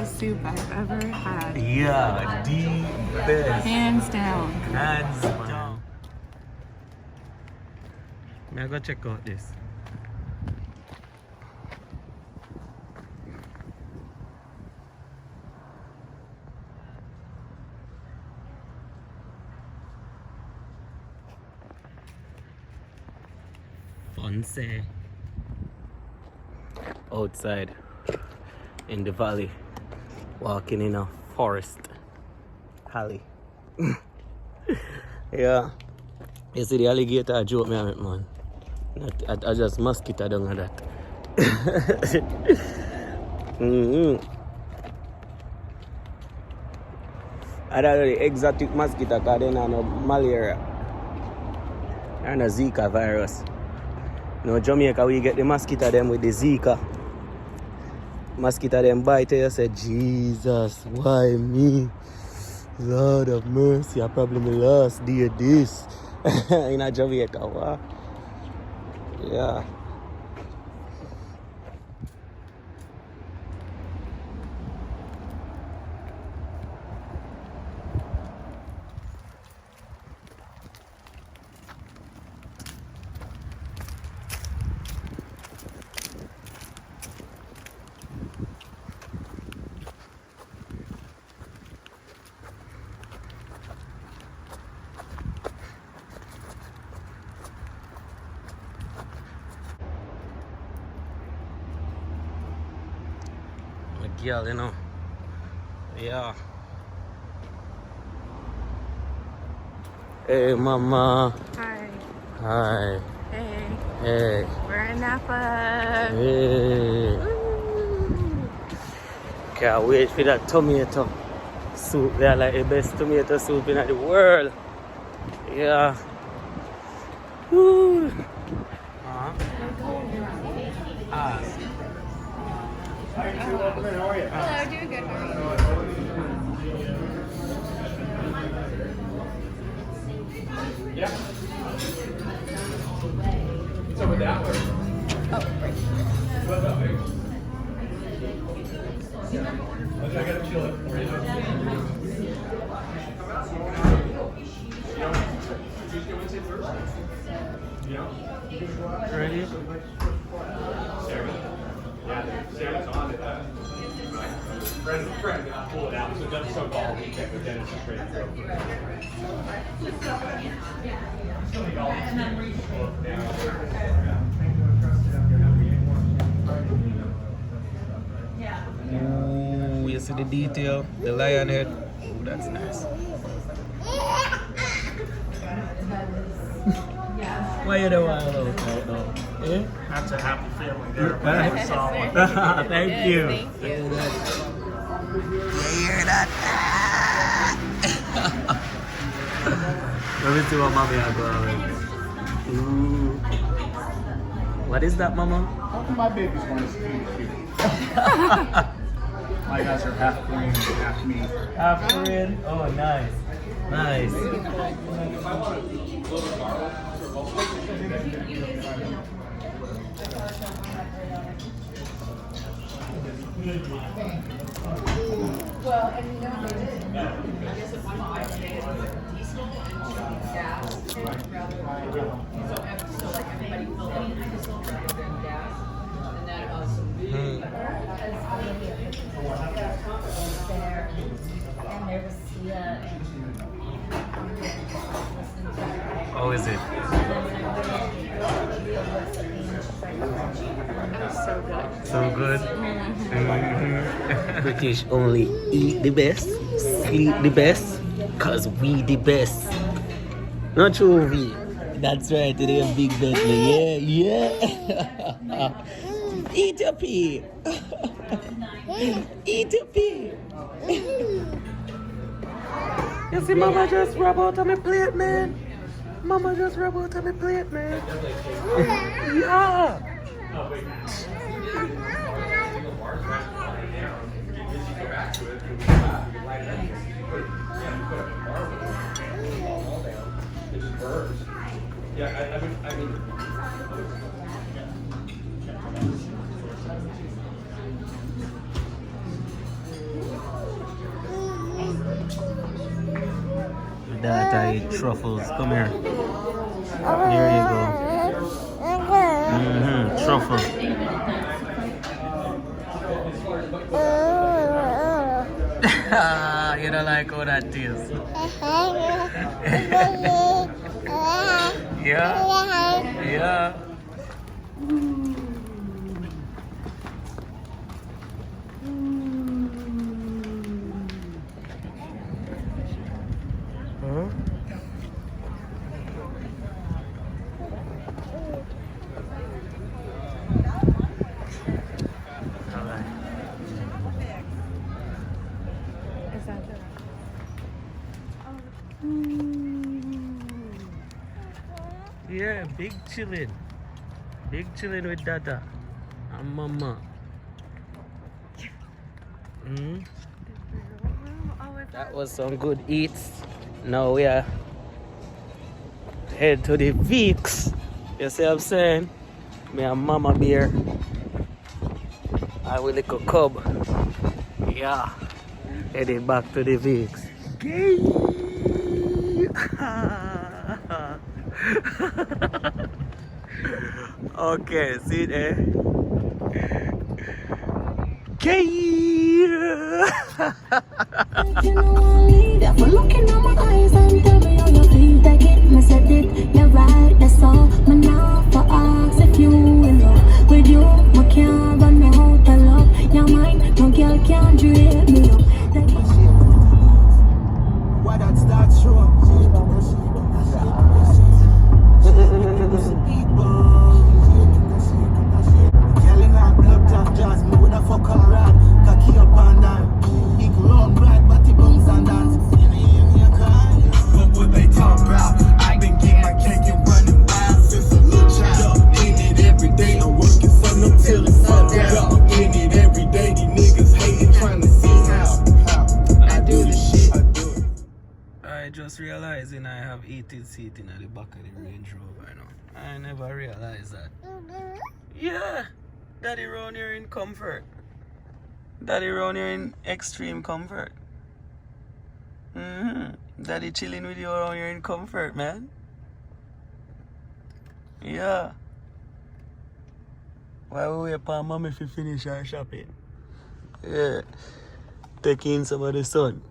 best soup I've ever had. Yeah, the best. Hands down. Hands down. May I go check out this? Fancy. Outside in the valley, walking in a forest alley. Yeah, you see the alligator joke me with, man. I just mosquito down on that. I don't know the exotic mosquito because they don't know malaria and a Zika virus. No, Jamaica, we get the mosquito them with the Zika. Mosquito them bite you, say, Jesus, why me? Lord of mercy, I probably my last day of this. In a Jamaica, what? Yeah. Girl, you know. Yeah. Hey, mama. Hi. Hi. Hey. Hey. We're in Napa. Hey. Woo. Can't wait for that tomato soup. They're like the best tomato soup in the world. Yeah. Woo. Ah. Hello, doing good. Yeah. So with that one. Oh, right. I gotta chill it for you. Just go inside first. Yeah. Ready? Sarah. Yeah, Sarah's on it. Friend, pull it out. So it doesn't so all weekend, but then it's just ready to go. Ooh, you see the detail? The lion head. Ooh, that's nice. Why you don't want to look though? Eh? That's a happy family there. Thank Thank you. Thank you. You hear that? Let me see what mommy has got. Ooh. What is that, mama? My babies want to see cute. My guys are half Korean, half me. Half Korean. Oh, nice. Nice. Well, and you know, they did. I guess at one point they made it diesel and gas rather so like everybody filled up diesel rather than gas. And that there, and there was Sia How is it? So good. So good. British only eat the best, sleep the best, cause we the best. Not true, we. That's right, today a big Bentley. Yeah. Eat your pea. Eat your pea. You see, mama just rub out on my plate, man. Mama just rub out on my plate, man. Yeah. Yeah, I mean. daughter eat truffles. Come here. There you go. Truffle. You don't like how that tastes? Yeah. Yeah. Huh? Alright. Is that the Yeah, big chillin'. Big chillin' with Dada and Mama. That was some good eats. Now we are head to the Vicks. You see what I'm saying? Me and Mama Bear. I will little cub. Yeah. Heading back to the Vicks. Gay. Okay, see there. Gay. For looking at my eyes and tell me how you feel. Take it, me said it, you're right, that's all. Me now for ask if you will love. With you, me can't run out the love. Your mind, no girl can drape me up. Why that start show? Yelling at blood top jazz, me with a fuck around. Cocky up and down. Big round, bright, body bounce and dance. What would they talk about? I've been getting my cake and running wild since a little child. In it every day, I'm working sun up till it's sundown. In it every day, these niggas hating, trying to see how I do this shit. I do it. I just realizing I have heated seat in the back of the Range Rover now. I never realized that. Yeah, Daddy round here in comfort. Daddy round here in extreme comfort. Daddy chilling with you around here in comfort, man. Yeah. Why we wait for mommy to finish her shopping? Yeah. Taking some of the sun.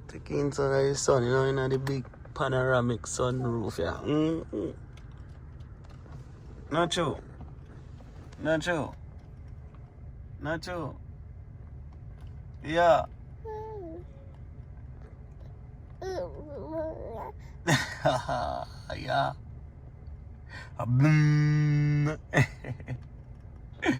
Taking some of the sun, you know, in the big panoramic sunroof, yeah. Not true. Not true. Not true. Yeah. Yeah. Boom.